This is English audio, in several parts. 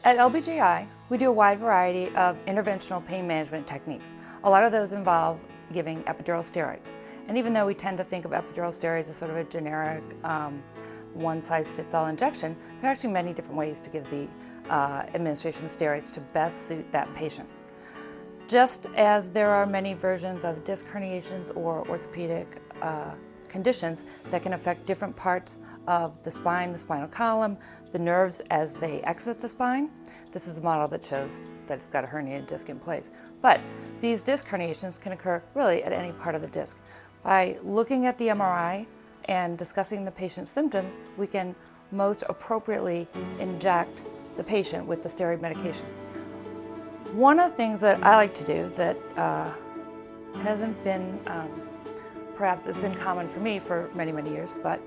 At LBJI, we do a wide variety of interventional pain management techniques. A lot of those involve giving epidural steroids. And even though we tend to think of epidural steroids as sort of a generic one-size-fits-all injection, there are actually many different ways to give the administration of steroids to best suit that patient. Just as there are many versions of disc herniations or orthopedic conditions that can affect different parts of the spine, the spinal column, the nerves as they exit the spine. This is a model that shows that it's got a herniated disc in place. But these disc herniations can occur really at any part of the disc. By looking at the MRI and discussing the patient's symptoms, we can most appropriately inject the patient with the steroid medication. One of the things that I like to do that hasn't been, perhaps it's been common for me for many, many years, but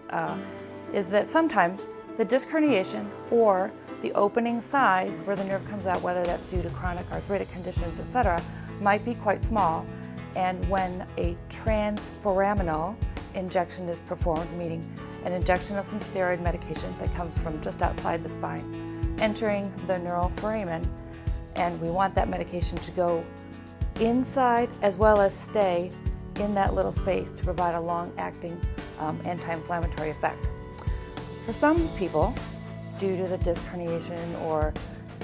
is that sometimes the disc herniation or the opening size where the nerve comes out, whether that's due to chronic arthritic conditions, etc., might be quite small. And when a transforaminal injection is performed, meaning an injection of some steroid medication that comes from just outside the spine, entering the neural foramen, and we want that medication to go inside as well as stay in that little space to provide a long-acting anti-inflammatory effect. For some people, due to the disc herniation or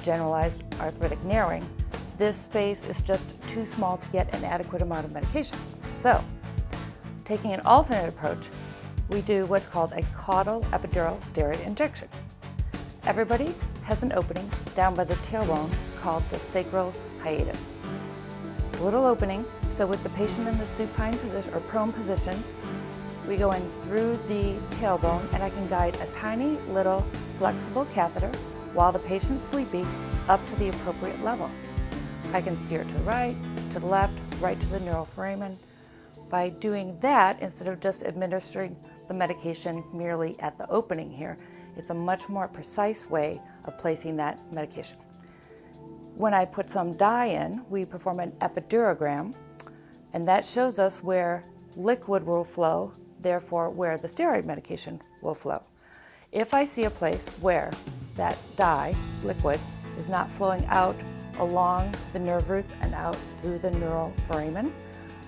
generalized arthritic narrowing, this space is just too small to get an adequate amount of medication. So, taking an alternate approach, we do what's called a caudal epidural steroid injection. Everybody has an opening down by the tailbone called the sacral hiatus. A little opening, so with the patient in the supine position or prone position, we go in through the tailbone and I can guide a tiny little flexible catheter while the patient's sleepy up to the appropriate level. I can steer to the right, to the left, right to the neural foramen. By doing that, instead of just administering the medication merely at the opening here, it's a much more precise way of placing that medication. When I put some dye in, we perform an epidurogram, and that shows us where liquid will flow, therefore where the steroid medication will flow. If I see a place where that dye, liquid, is not flowing out along the nerve roots and out through the neural foramen,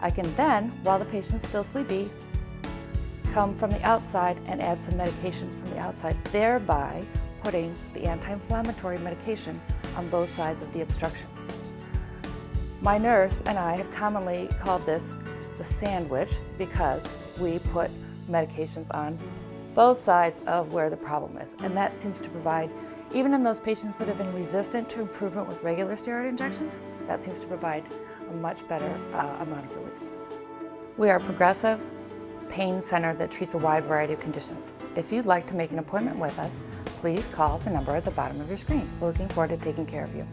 I can then, while the patient's still sleepy, come from the outside and add some medication from the outside, thereby putting the anti-inflammatory medication on both sides of the obstruction. My nurse and I have commonly called this the sandwich because we put medications on both sides of where the problem is. And that seems to provide, even in those patients that have been resistant to improvement with regular steroid injections, that seems to provide a much better amount of relief. We are a progressive pain center that treats a wide variety of conditions. If you'd like to make an appointment with us, please call the number at the bottom of your screen. We're looking forward to taking care of you.